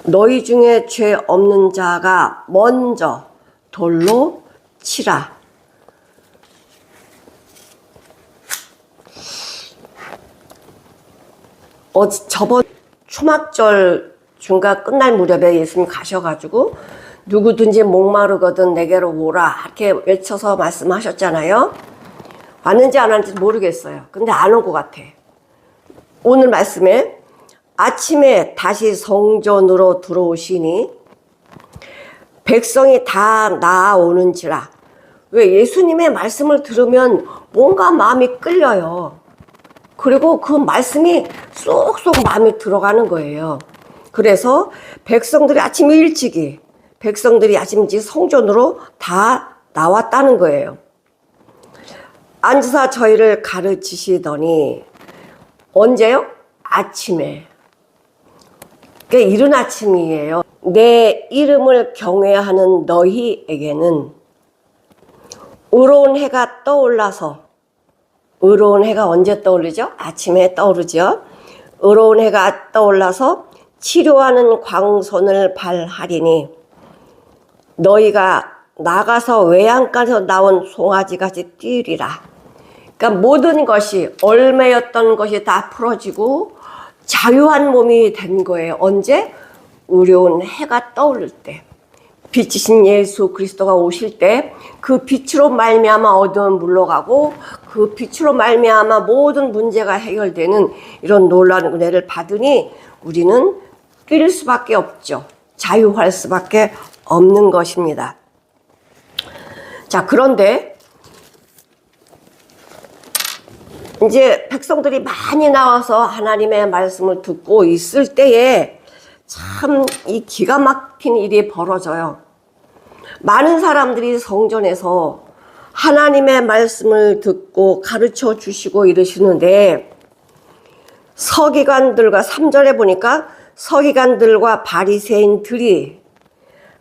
너희 중에 죄 없는 자가 먼저 돌로 치라. 저번 초막절 중간 끝날 무렵에 예수님 가셔가지고 누구든지 목마르거든 내게로 오라 이렇게 외쳐서 말씀하셨잖아요. 왔는지 안 왔는지 모르겠어요. 근데 안 온 것 같아. 오늘 말씀에 아침에 다시 성전으로 들어오시니 백성이 다 나아오는지라. 왜? 예수님의 말씀을 들으면 뭔가 마음이 끌려요. 그리고 그 말씀이 쏙쏙 마음에 들어가는 거예요. 그래서 백성들이 아침 일찍이 성전으로 다 나왔다는 거예요. 앉으사 저희를 가르치시더니 언제요? 아침에. 그게 이른 아침이에요. 내 이름을 경외하는 너희에게는 의로운 해가 떠올라서, 의로운 해가 언제 떠오르죠? 아침에 떠오르죠. 의로운 해가 떠올라서 치료하는 광선을 발하리니 너희가 나가서 외양간에서 나온 송아지같이 뛰리라. 그러니까 모든 것이 얽매였던 것이 다 풀어지고 자유한 몸이 된 거예요. 언제? 의로운 해가 떠오를 때, 빛이신 예수 그리스도가 오실 때 그 빛으로 말미암아 어두움은 물러가고 그 빛으로 말미암아 모든 문제가 해결되는 이런 놀라운 은혜를 받으니 우리는 뛸 수밖에 없죠. 자유할 수밖에 없는 것입니다. 자, 그런데 이제 백성들이 많이 나와서 하나님의 말씀을 듣고 있을 때에 참 이 기가 막힌 일이 벌어져요. 많은 사람들이 성전에서 하나님의 말씀을 듣고 가르쳐 주시고 이러시는데 서기관들과 3절에 보니까 서기관들과 바리새인들이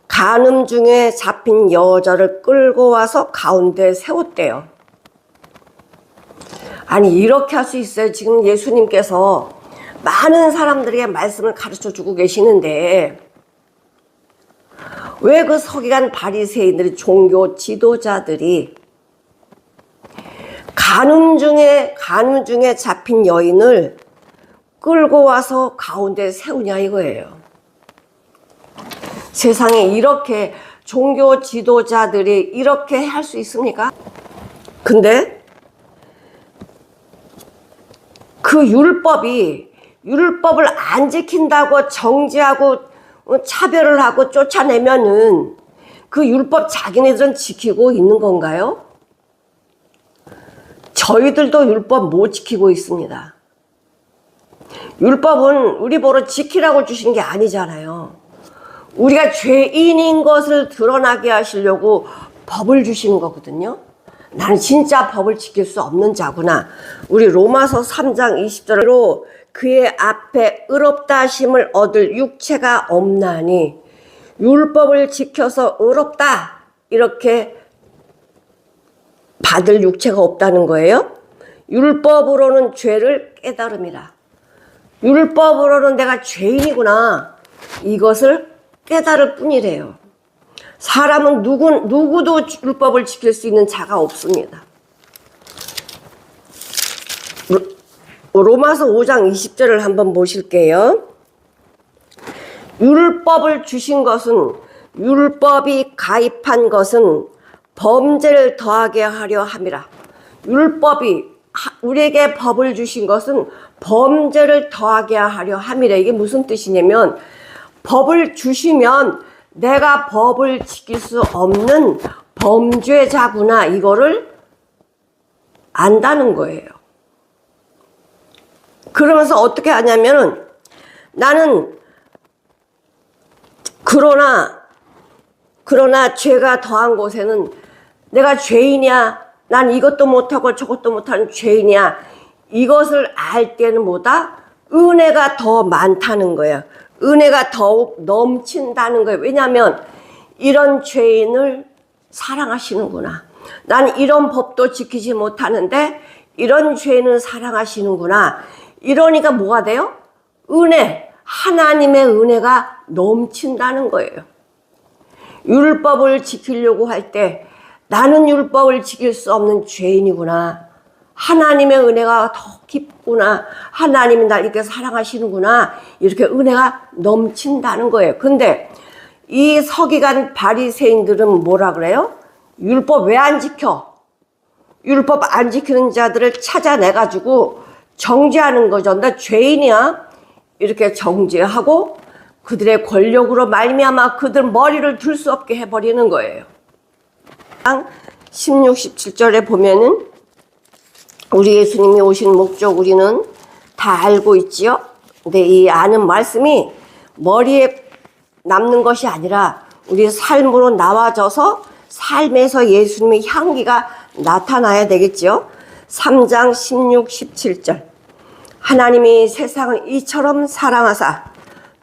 간음 중에 잡힌 여자를 끌고 와서 가운데 세웠대요. 아니 이렇게 할 수 있어요? 지금 예수님께서 많은 사람들에게 말씀을 가르쳐 주고 계시는데 왜 그 서기관 바리새인들이 종교 지도자들이 간음 중에 잡힌 여인을 끌고 와서 가운데 세우냐 이거예요. 세상에 이렇게 종교 지도자들이 이렇게 할 수 있습니까? 근데 그 율법을 안 지킨다고 정죄하고 차별을 하고 쫓아내면은 그 율법 자기네들은 지키고 있는 건가요? 저희들도 율법 못 지키고 있습니다. 율법은 우리 보러 지키라고 주신 게 아니잖아요. 우리가 죄인인 것을 드러나게 하시려고 법을 주시는 거거든요. 나는 진짜 법을 지킬 수 없는 자구나. 우리 로마서 3장 20절로 그의 앞에 의롭다 하심을 얻을 육체가 없나니 율법을 지켜서 의롭다 이렇게 받을 육체가 없다는 거예요. 율법으로는 죄를 깨달음이라. 율법으로는 내가 죄인이구나 이것을 깨달을 뿐이래요. 사람은 누구도 율법을 지킬 수 있는 자가 없습니다. 로마서 5장 20절을 한번 보실게요. 율법을 주신 것은, 율법이 가입한 것은 범죄를 더하게 하려 함이라. 율법이 우리에게 법을 주신 것은 범죄를 더하게 하려 함이라. 이게 무슨 뜻이냐면 법을 주시면 내가 법을 지킬 수 없는 범죄자구나 이거를 안다는 거예요. 그러면서 어떻게 하냐면은 나는 그러나 죄가 더한 곳에는 내가 죄인이야. 난 이것도 못하고 저것도 못하는 죄인이야. 이것을 알 때는 뭐다? 은혜가 더 많다는 거야. 은혜가 더욱 넘친다는 거예요. 왜냐하면 이런 죄인을 사랑하시는구나. 난 이런 법도 지키지 못하는데 이런 죄인을 사랑하시는구나. 이러니까 뭐가 돼요? 은혜. 하나님의 은혜가 넘친다는 거예요. 율법을 지키려고 할 때 나는 율법을 지킬 수 없는 죄인이구나. 하나님의 은혜가 더 깊구나. 하나님이 날 이렇게 사랑하시는구나. 이렇게 은혜가 넘친다는 거예요. 근데 이 서기관 바리새인들은 뭐라 그래요? 율법 왜 안 지켜? 율법 안 지키는 자들을 찾아내가지고 정죄하는 거죠. 나 죄인이야. 이렇게 정죄하고 그들의 권력으로 말미암아 그들 머리를 들 수 없게 해버리는 거예요. 16, 17절에 보면은 우리 예수님이 오신 목적 우리는 다 알고 있지요. 근데 이 아는 말씀이 머리에 남는 것이 아니라 우리 삶으로 나와져서 삶에서 예수님의 향기가 나타나야 되겠지요. 3장 16, 17절 하나님이 세상을 이처럼 사랑하사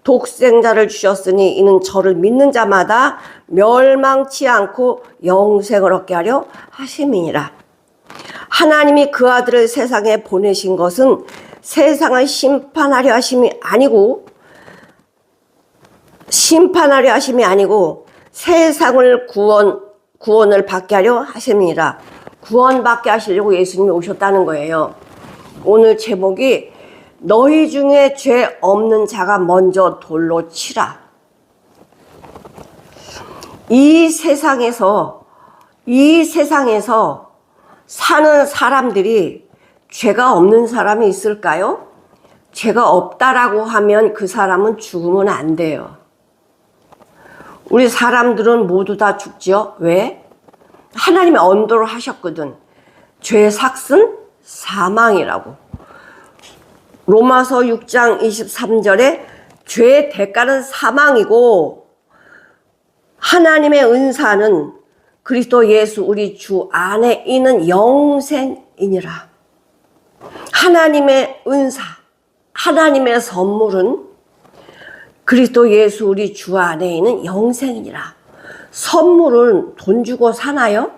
독생자를 주셨으니 이는 저를 믿는 자마다 멸망치 않고 영생을 얻게 하려 하심이니라. 하나님이 그 아들을 세상에 보내신 것은 세상을 심판하려 하심이 아니고 세상을 구원을 받게 하려 하심이니라. 구원받게 하시려고 예수님이 오셨다는 거예요. 오늘 제목이 너희 중에 죄 없는 자가 먼저 돌로 치라. 이 세상에서 사는 사람들이 죄가 없는 사람이 있을까요? 죄가 없다라고 하면 그 사람은 죽으면 안 돼요. 우리 사람들은 모두 다 죽죠. 왜? 하나님이 언도를 하셨거든. 죄의 삭은 사망이라고. 로마서 6장 23절에 죄의 대가는 사망이고 하나님의 은사는 그리스도 예수 우리 주 안에 있는 영생이니라. 하나님의 은사, 하나님의 선물은 그리스도 예수 우리 주 안에 있는 영생이니라. 선물은 돈 주고 사나요?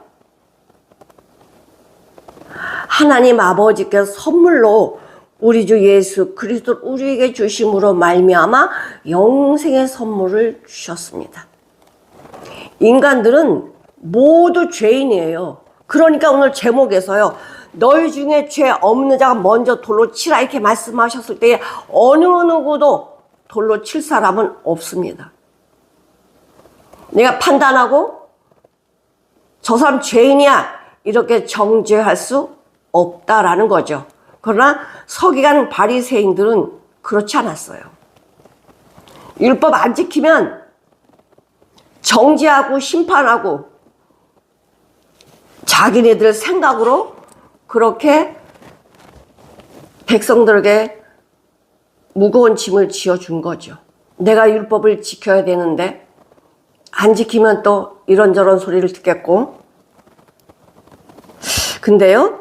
하나님 아버지께서 선물로 우리 주 예수 그리스도를 우리에게 주심으로 말미암아 영생의 선물을 주셨습니다. 인간들은 모두 죄인이에요. 그러니까 오늘 제목에서요. 너희 중에 죄 없는 자가 먼저 돌로 치라 이렇게 말씀하셨을 때 어느 누구도 돌로 칠 사람은 없습니다. 내가 판단하고 저 사람 죄인이야 이렇게 정죄할 수 없다라는 거죠. 그러나 서기관 바리새인들은 그렇지 않았어요. 율법 안 지키면 정죄하고 심판하고 자기네들 생각으로 그렇게 백성들에게 무거운 짐을 지어준 거죠. 내가 율법을 지켜야 되는데 안 지키면 또 이런저런 소리를 듣겠고. 근데요,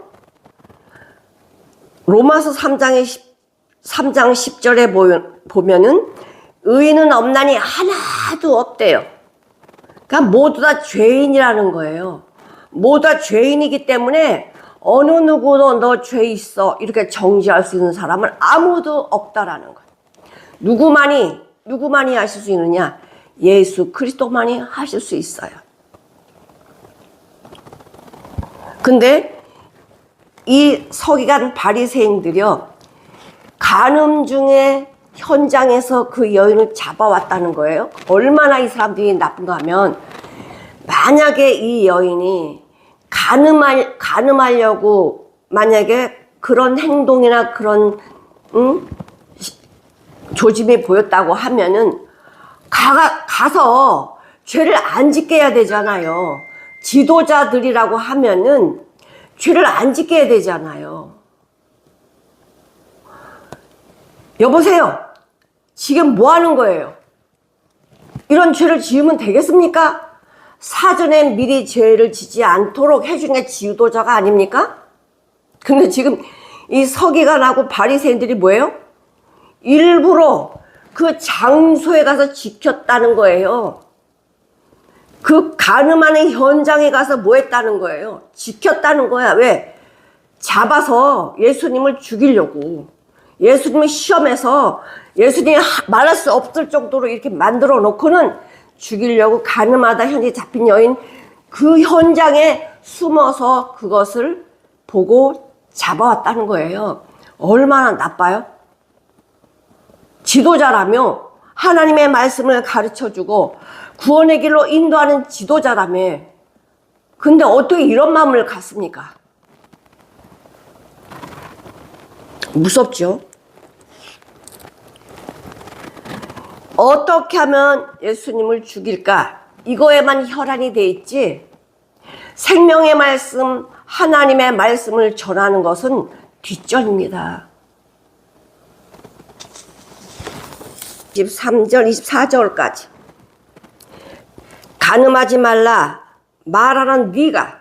로마서 3장 10절에 보면은 의인은 없나니 하나도 없대요. 그러니까 모두 다 죄인이라는 거예요. 모두 다 죄인이기 때문에 어느 누구도 너 죄 있어 이렇게 정죄할 수 있는 사람은 아무도 없다라는 거예요. 누구만이 하실 수 있느냐? 예수 그리스도만이 하실 수 있어요. 근데 이 서기관 바리새인들이요, 간음 중에 현장에서 그 여인을 잡아왔다는 거예요. 얼마나 이 사람들이 나쁜가 하면, 만약에 이 여인이 간음하려고 만약에 그런 행동이나 그런 조짐이 보였다고 하면은 가서 죄를 안 짓게 해야 되잖아요. 지도자들이라고 하면은 죄를 안 짓게 해야 되잖아요. 여보세요. 지금 뭐 하는 거예요? 이런 죄를 지으면 되겠습니까? 사전에 미리 죄를 지지 않도록 해준 게 지도자가 아닙니까? 근데 지금 이 서기관하고 바리새인들이 뭐예요? 일부러 그 장소에 가서 지켰다는 거예요. 그 간음하는 현장에 가서 뭐 했다는 거예요? 지켰다는 거야. 왜? 잡아서 예수님을 죽이려고. 예수님을 시험해서 예수님이 말할 수 없을 정도로 이렇게 만들어 놓고는 죽이려고 가늠하다 현재 잡힌 여인 그 현장에 숨어서 그것을 보고 잡아왔다는 거예요. 얼마나 나빠요? 지도자라며 하나님의 말씀을 가르쳐주고 구원의 길로 인도하는 지도자라며 근데 어떻게 이런 마음을 갖습니까? 무섭죠? 어떻게 하면 예수님을 죽일까? 이거에만 혈안이 돼 있지 생명의 말씀, 하나님의 말씀을 전하는 것은 뒷전입니다. 23절, 24절까지 간음하지 말라 말하는 네가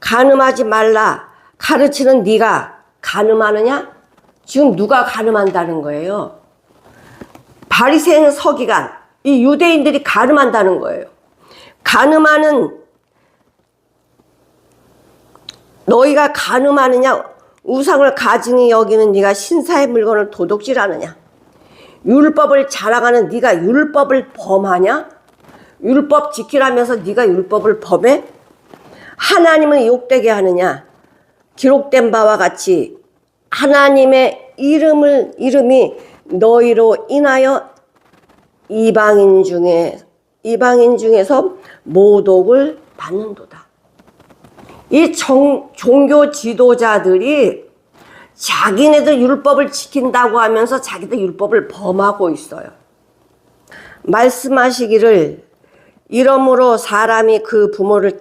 간음하지 말라 가르치는 네가 간음하느냐? 지금 누가 간음한다는 거예요? 바리새인 서기관 이 유대인들이 간음한다는 거예요. 간음하는 너희가 간음하느냐? 우상을 가증히 여기는 네가 신사의 물건을 도둑질하느냐? 율법을 자랑하는 네가 율법을 범하냐? 율법 지키라면서 네가 율법을 범해? 하나님을 욕되게 하느냐? 기록된 바와 같이 하나님의 이름이 너희로 인하여 이방인 중에서 모독을 받는도다. 이 종교 지도자들이 자기네들 율법을 지킨다고 하면서 자기들 율법을 범하고 있어요. 말씀하시기를 이러므로 사람이 그 부모를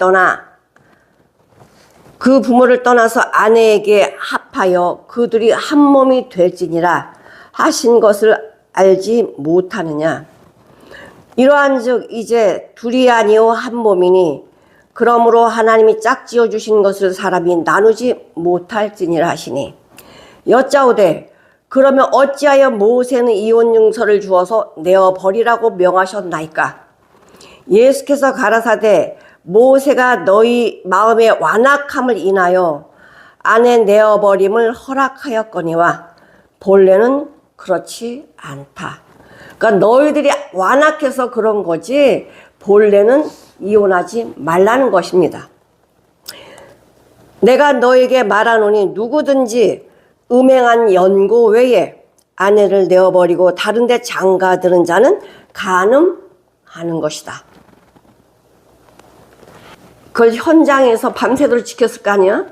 떠나서 아내에게 합하여 그들이 한 몸이 될지니라 하신 것을 알지 못하느냐. 이러한즉 이제 둘이 아니요 한 몸이니 그러므로 하나님이 짝지어 주신 것을 사람이 나누지 못할지니라 하시니 여짜오되 그러면 어찌하여 모세는 이혼증서를 주어서 내어버리라고 명하셨나이까. 예수께서 가라사대 모세가 너희 마음의 완악함을 인하여 아내 내어버림을 허락하였거니와 본래는 그렇지 않다. 그러니까 너희들이 완악해서 그런 거지 본래는 이혼하지 말라는 것입니다. 내가 너에게 말하노니 누구든지 음행한 연고 외에 아내를 내어버리고 다른 데 장가드는 자는 간음하는 것이다. 그걸 현장에서 밤새도록 지켰을 거 아니야?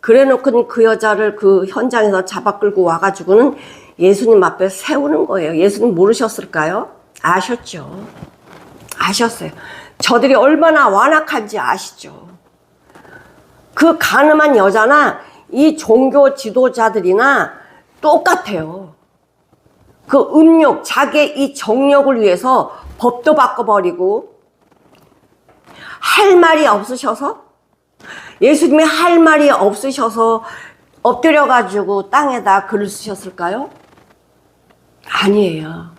그래 놓고는 그 여자를 그 현장에서 잡아 끌고 와가지고는 예수님 앞에 세우는 거예요. 예수님 모르셨을까요? 아셨죠. 아셨어요. 저들이 얼마나 완악한지 아시죠. 그 간음한 여자나 이 종교 지도자들이나 똑같아요. 그 음욕, 자기의 이 정욕을 위해서 법도 바꿔버리고 할 말이 없으셔서 예수님이 할 말이 없으셔서 엎드려가지고 땅에다 글을 쓰셨을까요? 아니에요.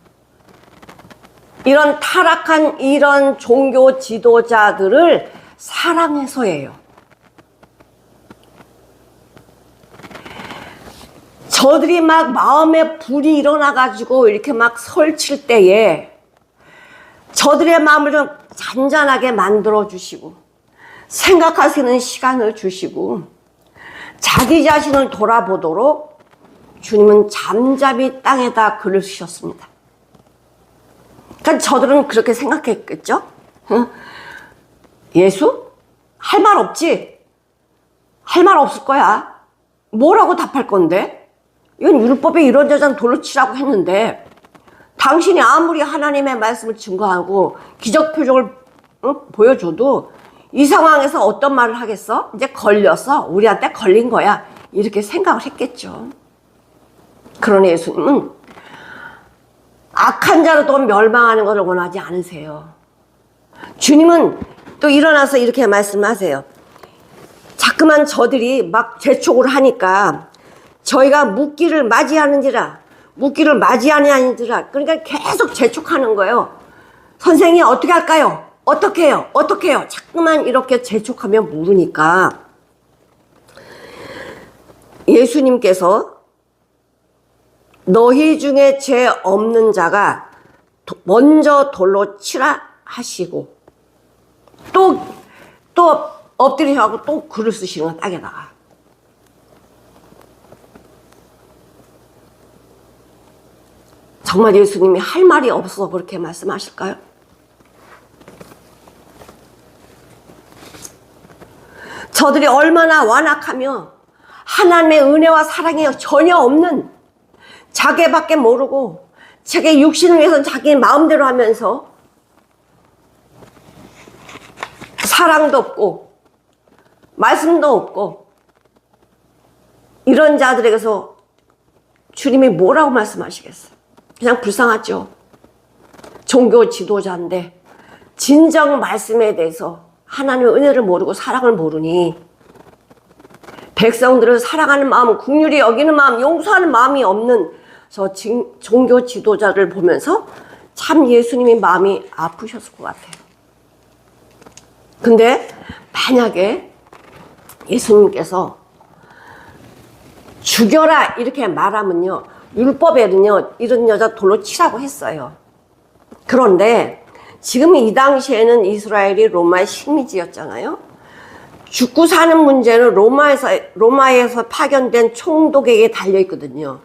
이런 타락한 이런 종교 지도자들을 사랑해서예요. 저들이 막 마음에 불이 일어나가지고 이렇게 막 설칠 때에 저들의 마음을 좀 잔잔하게 만들어주시고 생각할 수 있는 시간을 주시고 자기 자신을 돌아보도록 주님은 잠잠히 땅에다 글을 쓰셨습니다. 그러니까 저들은 그렇게 생각했겠죠? 응? 예수? 할 말 없지? 할 말 없을 거야. 뭐라고 답할 건데? 이건 율법에 이런 여자는 돌로 치라고 했는데 당신이 아무리 하나님의 말씀을 증거하고 기적 표적을 보여줘도 이 상황에서 어떤 말을 하겠어? 이제 걸렸어. 우리한테 걸린 거야. 이렇게 생각을 했겠죠. 그러나 예수님은 악한 자로 또 멸망하는 것을 원하지 않으세요. 주님은 또 일어나서 이렇게 말씀하세요. 자꾸만 저들이 막 재촉을 하니까 저희가 묻기를 맞이하는지라 그러니까 계속 재촉하는 거예요. 선생님 어떻게 할까요? 어떻게 해요? 자꾸만 이렇게 재촉하면 물으니까 예수님께서 너희 중에 죄 없는 자가 먼저 돌로 치라 하시고 또 엎드리셔서 또 글을 쓰시는 거야, 땅에다가. 정말 예수님이 할 말이 없어서 그렇게 말씀하실까요? 저들이 얼마나 완악하며 하나님의 은혜와 사랑이 전혀 없는, 자기밖에 모르고 자기 육신을 위해서 자기 마음대로 하면서 사랑도 없고 말씀도 없고, 이런 자들에게서 주님이 뭐라고 말씀하시겠어요? 그냥 불쌍하죠. 종교 지도자인데 진정 말씀에 대해서 하나님의 은혜를 모르고 사랑을 모르니, 백성들을 사랑하는 마음, 긍휼히 여기는 마음, 용서하는 마음이 없는 저 종교 지도자를 보면서 참 예수님이 마음이 아프셨을 것 같아요. 근데 만약에 예수님께서 죽여라 이렇게 말하면요, 율법에는요 이런 여자 돌로 치라고 했어요. 그런데 지금 이 당시에는 이스라엘이 로마의 식민지였잖아요. 죽고 사는 문제는 로마에서 파견된 총독에게 달려있거든요.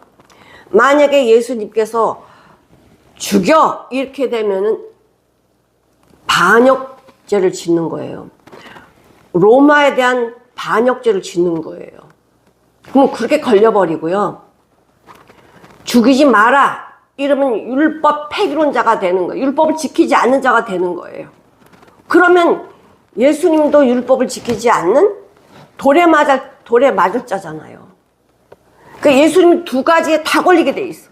만약에 예수님께서 죽여 이렇게 되면은 반역죄를 짓는 거예요. 로마에 대한 반역죄를 짓는 거예요. 그럼 그렇게 걸려버리고요. 죽이지 마라 이러면 율법 폐기론자가 되는 거예요. 율법을 지키지 않는 자가 되는 거예요. 그러면 예수님도 율법을 지키지 않는 돌에 맞을 자잖아요. 그러니까 예수님 두 가지에 다 걸리게 돼 있어.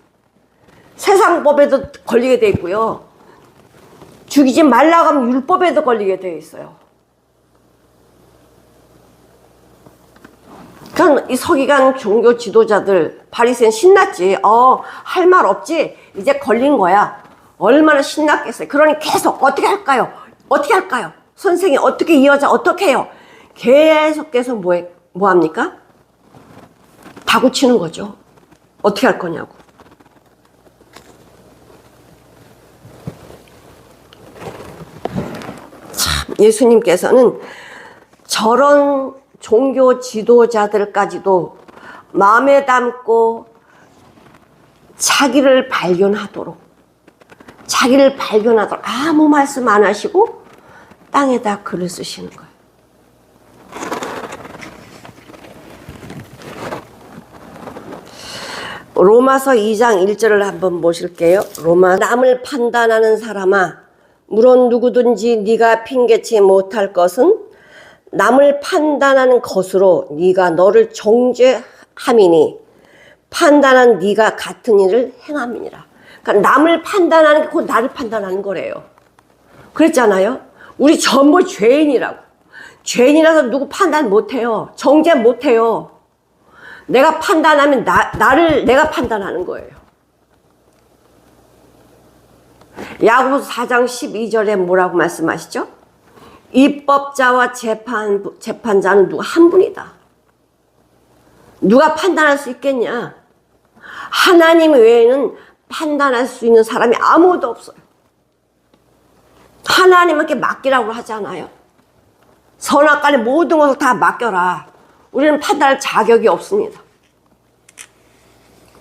세상법에도 걸리게 돼 있고요. 죽이지 말라고 하면 율법에도 걸리게 돼 있어요. 그러니까 이 서기관 종교 지도자들, 바리새인 신났지. 할 말 없지. 이제 걸린 거야. 얼마나 신났겠어요. 그러니 계속 어떻게 할까요? 어떻게 할까요? 선생님 어떻게 이 여자 어떻게 해요? 계속해서 뭐 합니까? 다구치는 거죠. 어떻게 할 거냐고. 참, 예수님께서는 저런 종교 지도자들까지도 마음에 담고 자기를 발견하도록 아무 말씀 안 하시고 땅에다 글을 쓰시는 거예요. 로마서 2장 1절을 한번 보실게요. 남을 판단하는 사람아, 물론 누구든지 네가 핑계치 못할 것은 남을 판단하는 것으로 네가 너를 정죄함이니 판단한 네가 같은 일을 행함이니라. 그러니까 남을 판단하는 게 곧 나를 판단하는 거래요. 그랬잖아요. 우리 전부 죄인이라고. 죄인이라서 누구 판단 못해요. 정죄 못해요. 내가 판단하면 나를 내가 판단하는 거예요. 야고보서 4장 12절에 뭐라고 말씀하시죠? 입법자와 재판자는 누가 한 분이다. 누가 판단할 수 있겠냐? 하나님 외에는 판단할 수 있는 사람이 아무도 없어요. 하나님께 맡기라고 하잖아요. 선악간에 모든 것을 다 맡겨라. 우리는 판단할 자격이 없습니다.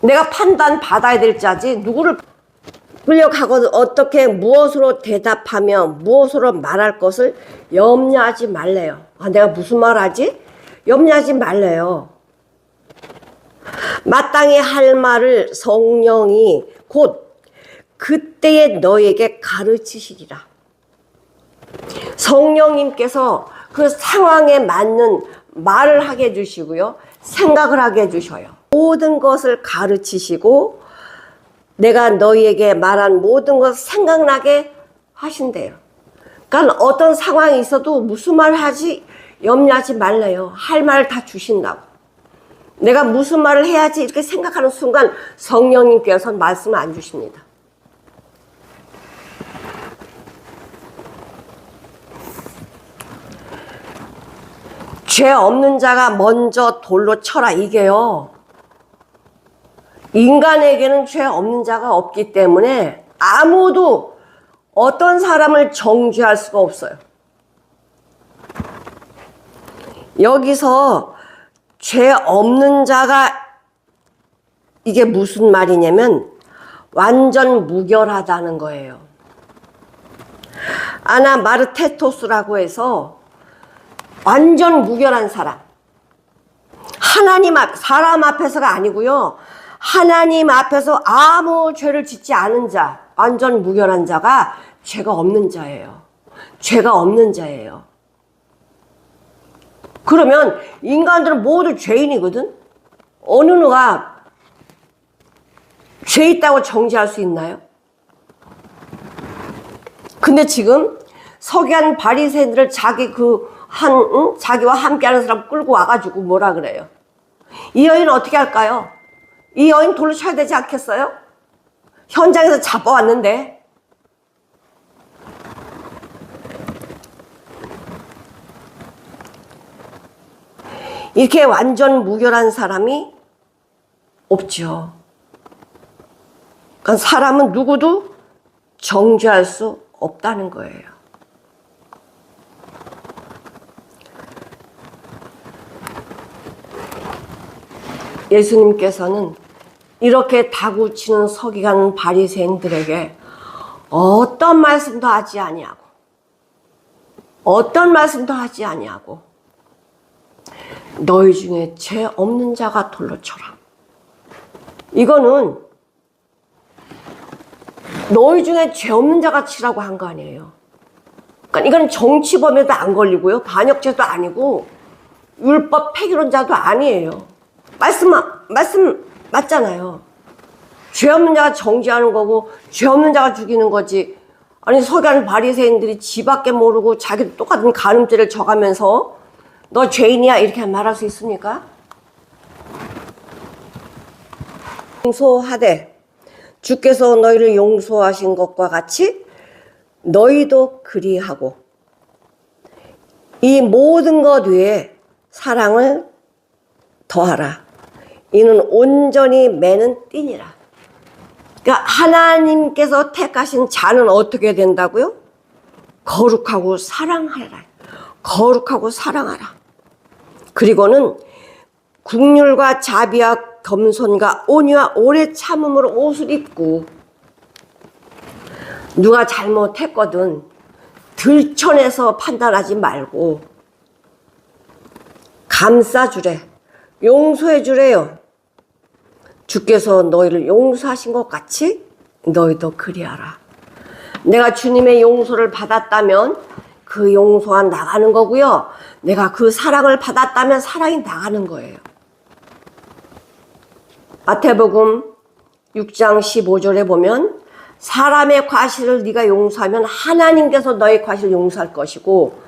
내가 판단 받아야 될 자지 누구를 끌려가거든 어떻게 무엇으로 대답하며 무엇으로 말할 것을 염려하지 말래요. 내가 무슨 말 하지? 염려하지 말래요. 마땅히 할 말을 성령이 곧 그때에 너에게 가르치시리라. 성령님께서 그 상황에 맞는 말을 하게 해주시고요. 생각을 하게 해주셔요. 모든 것을 가르치시고 내가 너희에게 말한 모든 것을 생각나게 하신대요. 그러니까 어떤 상황이 있어도 무슨 말 하지 염려하지 말래요. 할 말을 다 주신다고. 내가 무슨 말을 해야지 이렇게 생각하는 순간 성령님께서 말씀을 안 주십니다. 죄 없는 자가 먼저 돌로 쳐라. 이게요. 인간에게는 죄 없는 자가 없기 때문에 아무도 어떤 사람을 정죄할 수가 없어요. 여기서 죄 없는 자가 이게 무슨 말이냐면 완전 무결하다는 거예요. 아나 마르테토스라고 해서 완전 무결한 사람. 사람 앞에서가 아니고요. 하나님 앞에서 아무 죄를 짓지 않은 자, 완전 무결한 자가 죄가 없는 자예요. 죄가 없는 자예요. 그러면 인간들은 모두 죄인이거든? 어느 누가 죄 있다고 정죄할 수 있나요? 근데 지금 서기관 바리새인들을 자기와 함께하는 사람 끌고 와가지고 뭐라 그래요? 이 여인은 어떻게 할까요? 이 여인 돌로 쳐야 되지 않겠어요? 현장에서 잡아왔는데. 이렇게 완전 무결한 사람이 없죠. 그러니까 사람은 누구도 정죄할 수 없다는 거예요. 예수님께서는 이렇게 다구치는 서기관 바리새인들에게 어떤 말씀도 하지 아니하고 너희 중에 죄 없는 자가 돌로 쳐라. 이거는 너희 중에 죄 없는 자가 치라고 한 거 아니에요. 그러니까 이건 정치범에도 안 걸리고요. 반역죄도 아니고 율법 폐기론자도 아니에요. 말씀 맞잖아요. 죄 없는 자가 정죄하는 거고 죄 없는 자가 죽이는 거지. 아니 서기관 바리새인들이 지밖에 모르고 자기도 똑같은 간음죄를 져가면서 너 죄인이야 이렇게 말할 수 있습니까? 용서하되 주께서 너희를 용서하신 것과 같이 너희도 그리하고 이 모든 것 외에 사랑을 더하라. 이는 온전히 매는 띠니라. 그러니까 하나님께서 택하신 자는 어떻게 된다고요? 거룩하고 사랑하라. 거룩하고 사랑하라. 그리고는 국률과 자비와 겸손과 온유와 오래 참음으로 옷을 입고 누가 잘못했거든 들춰내서 판단하지 말고 감싸주래. 용서해주래요. 주께서 너희를 용서하신 것 같이 너희도 그리하라. 내가 주님의 용서를 받았다면 그 용서가 나가는 거고요. 내가 그 사랑을 받았다면 사랑이 나가는 거예요. 마태복음 6장 15절에 보면 사람의 과실을 네가 용서하면 하나님께서 너의 과실을 용서할 것이고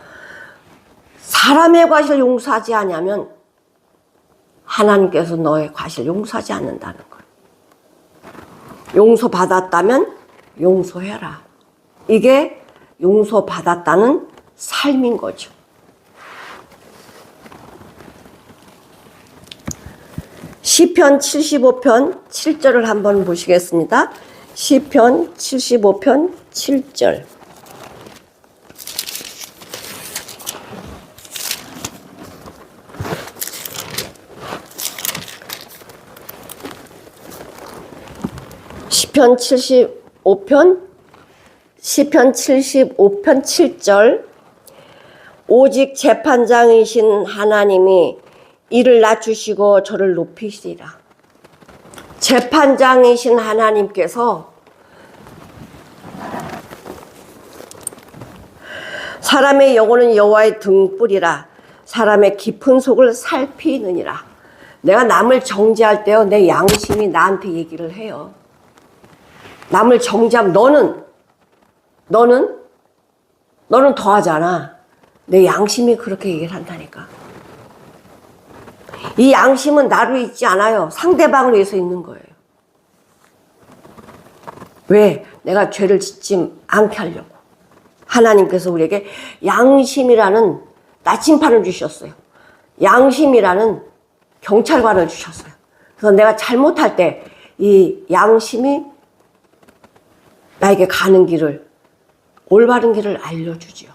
사람의 과실을 용서하지 않으면 하나님께서 너의 과실을 용서하지 않는다는 거예요. 용서받았다면 용서해라. 이게 용서받았다는 삶인 거죠. 시편 75편 7절을 한번 보시겠습니다. 시편 75편 7절. 시편 75편 7절. 오직 재판장이신 하나님이 이를 낮추시고 저를 높이시리라. 재판장이신 하나님께서 사람의 영혼은 여호와의 등불이라 사람의 깊은 속을 살피느니라. 내가 남을 정죄할 때요, 내 양심이 나한테 얘기를 해요. 남을 정죄하면 너는 더하잖아. 내 양심이 그렇게 얘기를 한다니까. 이 양심은 나로 있지 않아요. 상대방을 위해서 있는 거예요. 왜? 내가 죄를 짓지 않게 하려고. 하나님께서 우리에게 양심이라는 나침판을 주셨어요. 양심이라는 경찰관을 주셨어요. 그래서 내가 잘못할 때 이 양심이 나에게 가는 길을, 올바른 길을 알려주지요.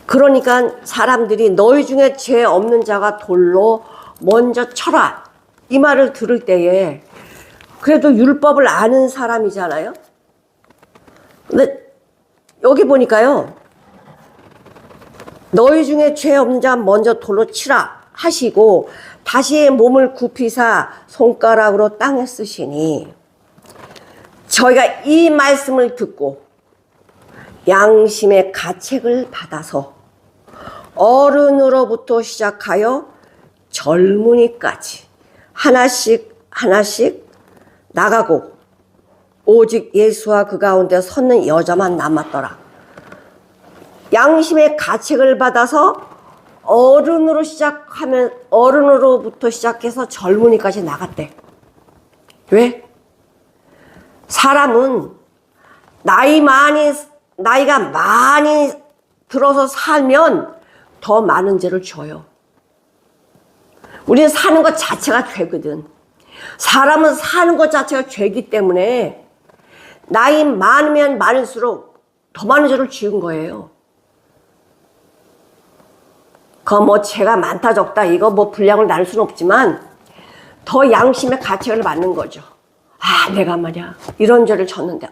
그러니까 사람들이 너희 중에 죄 없는 자가 돌로 먼저 쳐라, 이 말을 들을 때에 그래도 율법을 아는 사람이잖아요. 근데 여기 보니까요, 너희 중에 죄 없는 자 먼저 돌로 치라 하시고 다시 몸을 굽히사 손가락으로 땅에 쓰시니, 저희가 이 말씀을 듣고 양심의 가책을 받아서 어른으로부터 시작하여 젊은이까지 하나씩 하나씩 나가고 오직 예수와 그 가운데 섰는 여자만 남았더라. 양심의 가책을 받아서 어른으로부터 시작해서 젊은이까지 나갔대. 왜? 사람은 나이가 많이 들어서 살면 더 많은 죄를 져요. 우리는 사는 것 자체가 죄거든. 사람은 사는 것 자체가 죄이기 때문에 나이 많으면 많을수록 더 많은 죄를 지은 거예요. 뭐 죄가 많다 적다 이거 뭐 분량을 나눌 수는 없지만 더 양심의 가책을 받는 거죠. 내가 말이야 이런 죄를 졌는데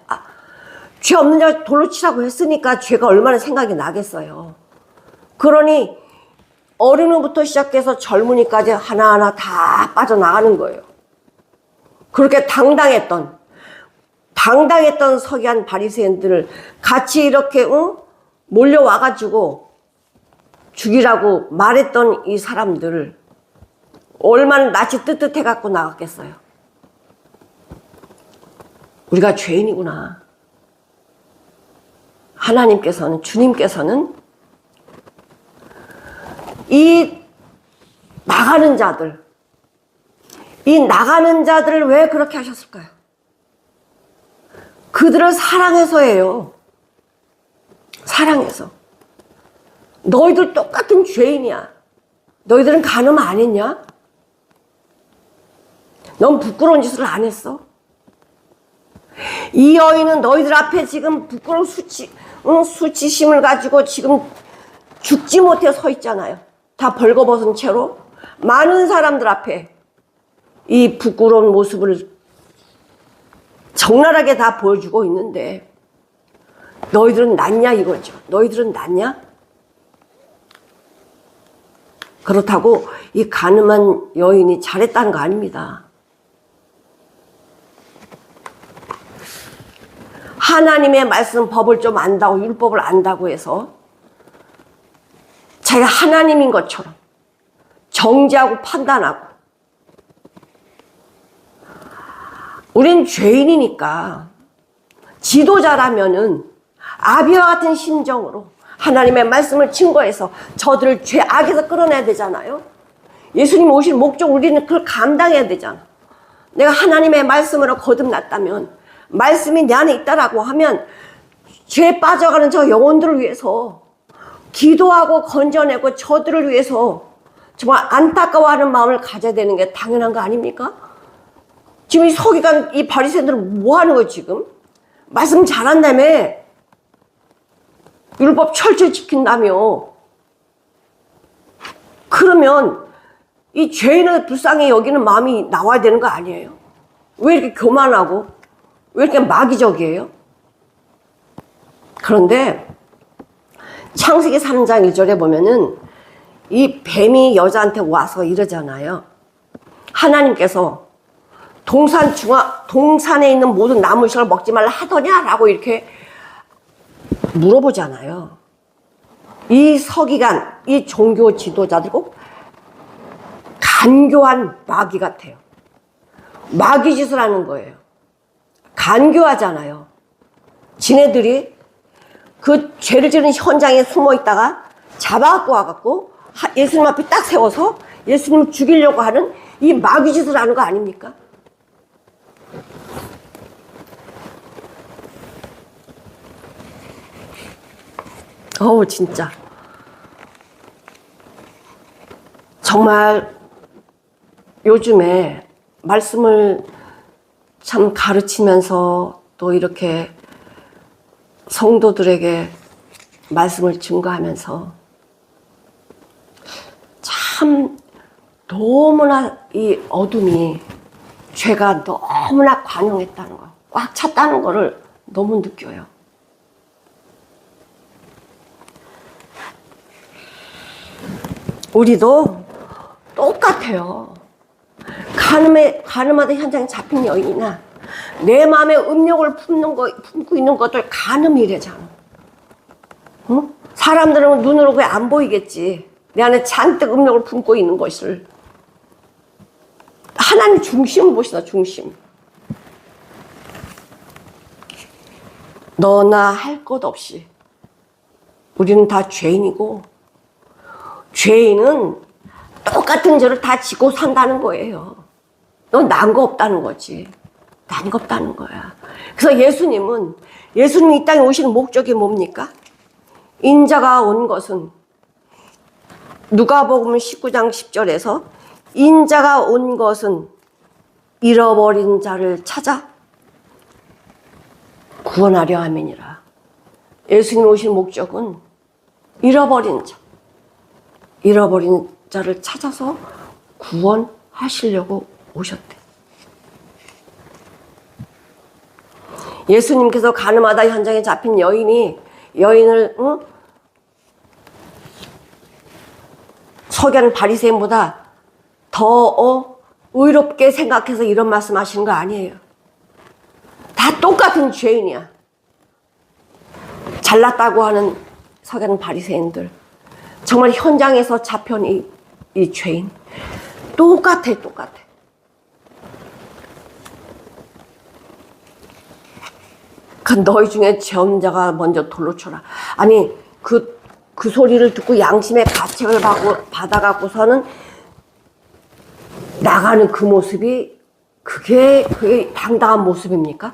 죄 없는 자 돌로 치라고 했으니까 죄가 얼마나 생각이 나겠어요. 그러니 어린애부터 시작해서 젊은이까지 하나하나 다 빠져나가는 거예요. 그렇게 당당했던 서기관 바리새인들을 같이 이렇게 몰려와가지고 죽이라고 말했던 이 사람들을 얼마나 낯이 뜨뜻해갖고 나갔겠어요. 우리가 죄인이구나. 하나님께서는, 주님께서는 이 나가는 자들을 왜 그렇게 하셨을까요? 그들을 사랑해서예요. 사랑해서. 너희들 똑같은 죄인이야. 너희들은 간음 안 했냐? 넌 부끄러운 짓을 안 했어? 이 여인은 너희들 앞에 지금 부끄러운 수치심을 가지고 지금 죽지 못해 서 있잖아요. 다 벌거벗은 채로 많은 사람들 앞에 이 부끄러운 모습을 적나라하게 다 보여주고 있는데 너희들은 낫냐 이거죠. 너희들은 낫냐? 그렇다고 이 간음한 여인이 잘했다는 거 아닙니다. 하나님의 말씀 법을 좀 안다고, 율법을 안다고 해서 자기가 하나님인 것처럼 정죄하고 판단하고, 우린 죄인이니까 지도자라면은 아비와 같은 심정으로 하나님의 말씀을 증거해서 저들을 죄악에서 끌어내야 되잖아요. 예수님 오실 목적, 우리는 그걸 감당해야 되잖아. 내가 하나님의 말씀으로 거듭났다면, 말씀이 내 안에 있다라고 하면 죄에 빠져가는 저 영혼들을 위해서 기도하고 건져내고 저들을 위해서 정말 안타까워하는 마음을 가져야 되는 게 당연한 거 아닙니까? 지금 이 서기관, 이 바리새인들은 뭐 하는 거예요 지금? 말씀 잘한다며, 율법 철저히 지킨다며. 그러면 이 죄인을 불쌍히 여기는 마음이 나와야 되는 거 아니에요? 왜 이렇게 교만하고 왜 이렇게 마귀적이에요? 그런데 창세기 3장 1절에 보면은 이 뱀이 여자한테 와서 이러잖아요. 하나님께서 동산에 있는 모든 나무식을 먹지 말라 하더냐라고 이렇게 물어보잖아요. 이 서기관, 이 종교 지도자들 꼭 간교한 마귀 같아요. 마귀 짓을 하는 거예요. 간교하잖아요. 지네들이 그 죄를 지는 현장에 숨어 있다가 잡아갖고 와갖고 예수님 앞에 딱 세워서 예수님을 죽이려고 하는 이 마귀 짓을 하는 거 아닙니까? 진짜 정말 요즘에 말씀을 참 가르치면서 또 이렇게 성도들에게 말씀을 증거하면서 참 너무나 이 어둠이 죄가 너무나 관영했다는 거, 꽉 찼다는 거를 너무 느껴요. 우리도 똑같아요. 간음하던 현장에 잡힌 여인이나 내 마음에 음욕을 품고 있는 것들 간음이래잖아. 응? 사람들은 눈으로 그게 안 보이겠지. 내 안에 잔뜩 음욕을 품고 있는 것을. 하나님 중심을 보시다, 중심. 너나 할 것 없이 우리는 다 죄인이고, 죄인은 똑같은 죄를 다 지고 산다는 거예요. 넌 난 거 없다는 거지. 난 거 없다는 거야. 그래서 예수님이 이 땅에 오시는 목적이 뭡니까? 인자가 온 것은 누가복음 19장 10절에서 인자가 온 것은 잃어버린 자를 찾아 구원하려 함이니라. 예수님 오신 목적은 잃어버린 자를 찾아서 구원하시려고 오셨대. 예수님께서 간음하다 현장에 잡힌 여인을 서기관 바리새인보다 더 의롭게 생각해서 이런 말씀 하시는 거 아니에요. 다 똑같은 죄인이야. 잘났다고 하는 서기관 바리새인들, 정말 현장에서 잡혀온 이 죄인 똑같아. 그 너희 중에 죄 없는 자가 먼저 돌로 쳐라. 아니 그 소리를 듣고 양심의 가책을 받아갖고서는 나가는 그 모습이 그게 당당한 모습입니까?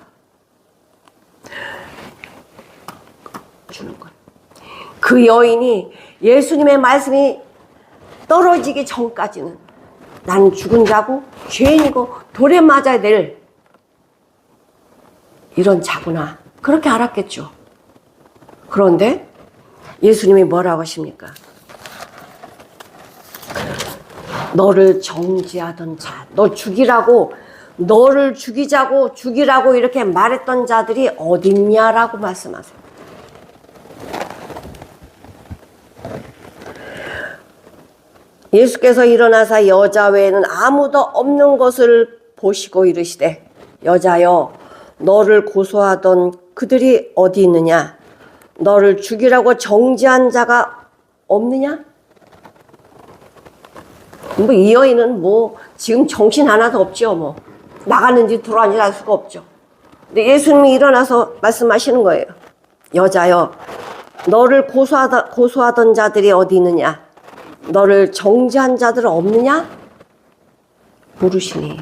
주는 거예요. 그 여인이 예수님의 말씀이 떨어지기 전까지는 나는 죽은 자고 죄인이고 돌에 맞아야 될 이런 자구나, 그렇게 알았겠죠. 그런데 예수님이 뭐라고 하십니까? 너를 정죄하던 자, 너를 죽이라고 이렇게 말했던 자들이 어딨냐라고 말씀하세요. 예수께서 일어나사 여자 외에는 아무도 없는 것을 보시고 이르시되 여자여, 너를 고소하던 그들이 어디 있느냐? 너를 죽이라고 정죄한 자가 없느냐? 이 여인은 지금 정신 하나도 없죠. 나가는지 들어왔는지 알 수가 없죠. 근데 예수님이 일어나서 말씀하시는 거예요. 여자여, 너를 고소하던 자들이 어디 있느냐? 너를 정죄한 자들은 없느냐? 물으시니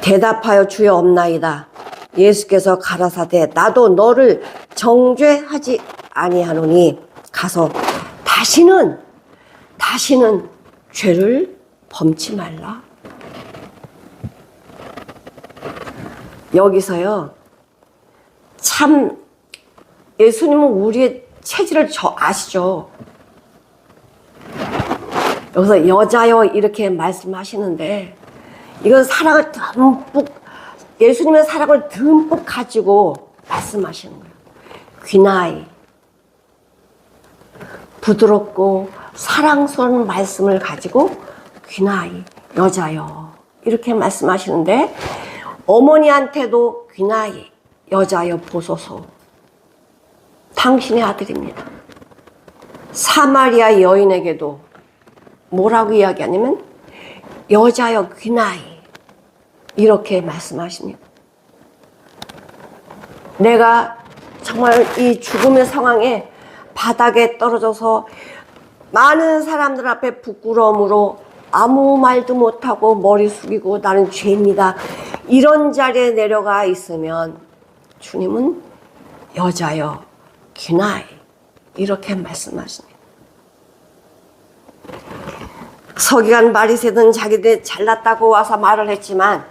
대답하여 주여 없나이다. 예수께서 가라사대 나도 너를 정죄하지 아니하노니 가서 다시는 죄를 범치 말라. 여기서요, 참 예수님은 우리의 체질을 아시죠. 여기서 여자여 이렇게 말씀하시는데 이건 사랑을 예수님의 사랑을 듬뿍 가지고 말씀하시는 거예요. 귀나이, 부드럽고 사랑스러운 말씀을 가지고 귀나이, 여자여 이렇게 말씀하시는데, 어머니한테도 귀나이, 여자여 보소서, 당신의 아들입니다. 사마리아 여인에게도 뭐라고 이야기하냐면 여자여 귀나이 이렇게 말씀하십니다. 내가 정말 이 죽음의 상황에 바닥에 떨어져서 많은 사람들 앞에 부끄러움으로 아무 말도 못하고 머리 숙이고 나는 죄입니다, 이런 자리에 내려가 있으면 주님은 여자여 귀나이 이렇게 말씀하십니다. 서기관 바리새는 자기들 잘났다고 와서 말을 했지만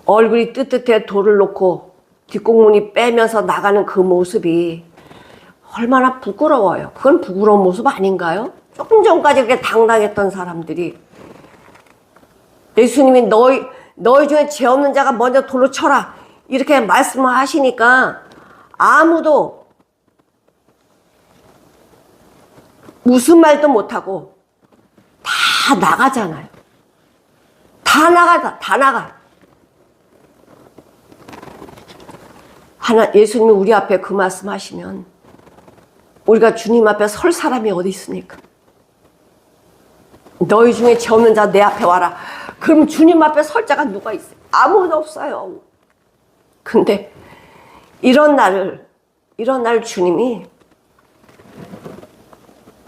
얼굴이 뜨뜻해 돌을 놓고 뒷공문이 빼면서 나가는 그 모습이 얼마나 부끄러워요. 그건 부끄러운 모습 아닌가요? 조금 전까지 그렇게 당당했던 사람들이 예수님이 너희 중에 죄 없는 자가 먼저 돌로 쳐라 이렇게 말씀을 하시니까 아무도 무슨 말도 못하고 다 나가잖아요. 다 나가. 예수님이 우리 앞에 그 말씀 하시면 우리가 주님 앞에 설 사람이 어디 있습니까? 너희 중에 죄 없는 자 내 앞에 와라. 그럼 주님 앞에 설 자가 누가 있어요? 아무도 없어요. 근데 이런 날 주님이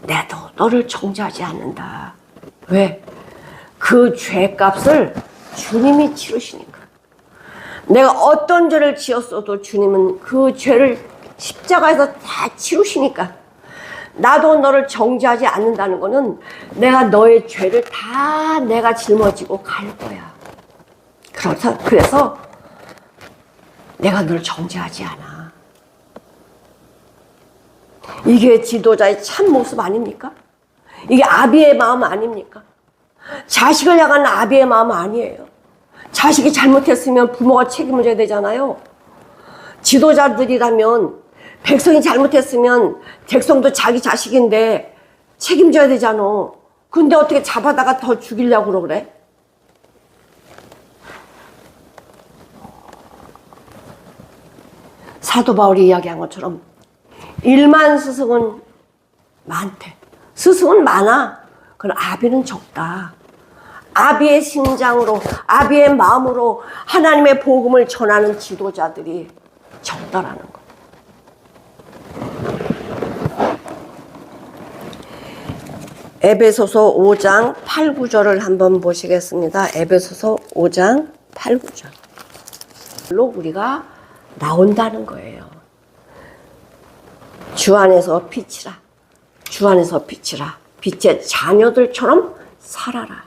내도 너를 정죄하지 않는다. 왜? 그 죄값을 주님이 치르시니까. 내가 어떤 죄를 지었어도 주님은 그 죄를 십자가에서 다 치르시니까 나도 너를 정죄하지 않는다는 거는 내가 너의 죄를 다 내가 짊어지고 갈 거야. 그래서 내가 너를 정죄하지 않아. 이게 지도자의 참 모습 아닙니까? 이게 아비의 마음 아닙니까? 자식을 향한 아비의 마음 아니에요. 자식이 잘못했으면 부모가 책임을 져야 되잖아요. 지도자들이라면 백성이 잘못했으면 백성도 자기 자식인데 책임져야 되잖아. 근데 어떻게 잡아다가 더 죽이려고 그래? 사도 바울이 이야기한 것처럼 1만 스승은 많대. 스승은 많아. 그럼 아비는 적다. 아비의 심장으로, 아비의 마음으로 하나님의 복음을 전하는 지도자들이 적다라는 거. 에베소서 5장 8, 9절을 한번 보시겠습니다. 에베소서 5장 8, 9절로 우리가 나온다는 거예요. 주 안에서 빛이라. 주 안에서 빛이라. 빛의 자녀들처럼 살아라.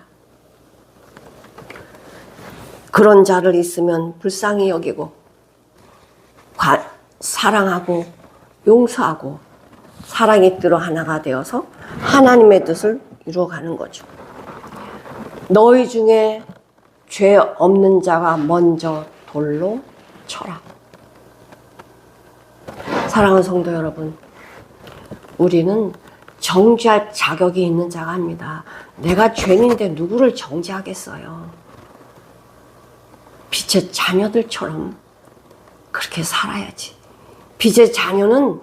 그런 자를 있으면 불쌍히 여기고 사랑하고 용서하고 사랑의 띠로 하나가 되어서 하나님의 뜻을 이루어가는 거죠. 너희 중에 죄 없는 자가 먼저 돌로 쳐라. 사랑하는 성도 여러분, 우리는 정죄할 자격이 있는 자가 아닙니다. 내가 죄인인데 누구를 정죄하겠어요? 빛의 자녀들처럼 그렇게 살아야지. 빛의 자녀는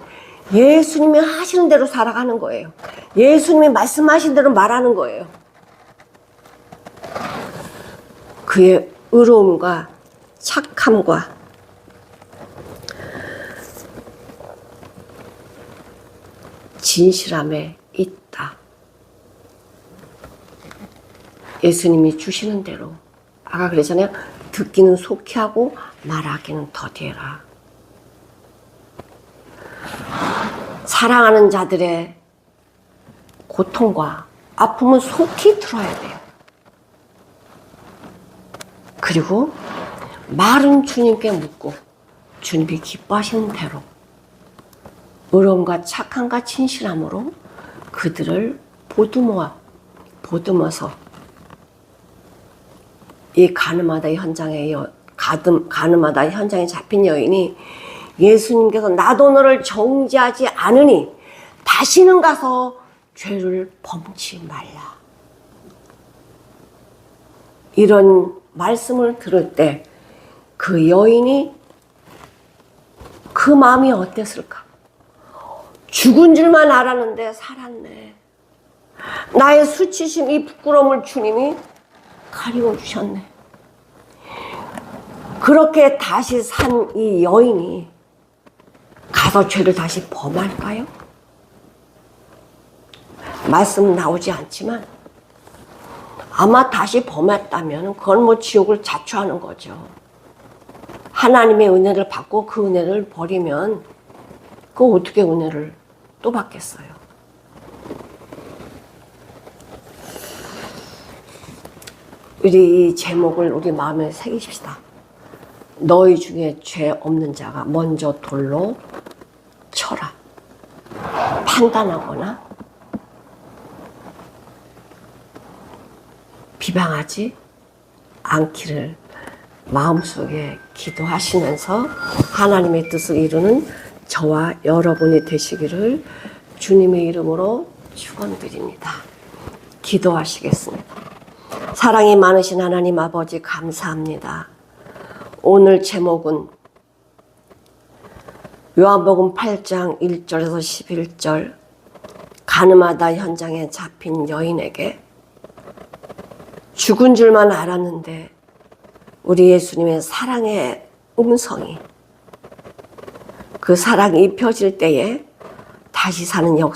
예수님이 하시는 대로 살아가는 거예요. 예수님이 말씀하신 대로 말하는 거예요. 그의 의로움과 착함과 진실함에 있다. 예수님이 주시는 대로 아까 그랬잖아요. 듣기는 속히 하고 말하기는 더디해라. 사랑하는 자들의 고통과 아픔은 속히 들어야 돼요. 그리고 말은 주님께 묻고 주님이 기뻐하시는 대로 의로움과 착함과 진실함으로 그들을 보듬어서 이 가늠하다 현장에 잡힌 여인이 예수님께서 나도 너를 정죄하지 않으니 다시는 가서 죄를 범치 말라. 이런 말씀을 들을 때 그 여인이 그 마음이 어땠을까? 죽은 줄만 알았는데 살았네. 나의 수치심, 이 부끄러움을 주님이 가리워 주셨네. 그렇게 다시 산 이 여인이 가서 죄를 다시 범할까요? 말씀 나오지 않지만 아마 다시 범했다면 그건 뭐 지옥을 자초하는 거죠. 하나님의 은혜를 받고 그 은혜를 버리면 그 어떻게 은혜를 또 받겠어요? 우리 이 제목을 우리 마음에 새기십시다. 너희 중에 죄 없는 자가 먼저 돌로 쳐라. 판단하거나 비방하지 않기를 마음속에 기도하시면서 하나님의 뜻을 이루는 저와 여러분이 되시기를 주님의 이름으로 축원드립니다. 기도하시겠습니다. 사랑이 많으신 하나님 아버지 감사합니다. 오늘 제목은 요한복음 8장 1절에서 11절 가늠하다 현장에 잡힌 여인에게 죽은 줄만 알았는데 우리 예수님의 사랑의 음성이 그 사랑이 입혀질 때에 다시 사는 역사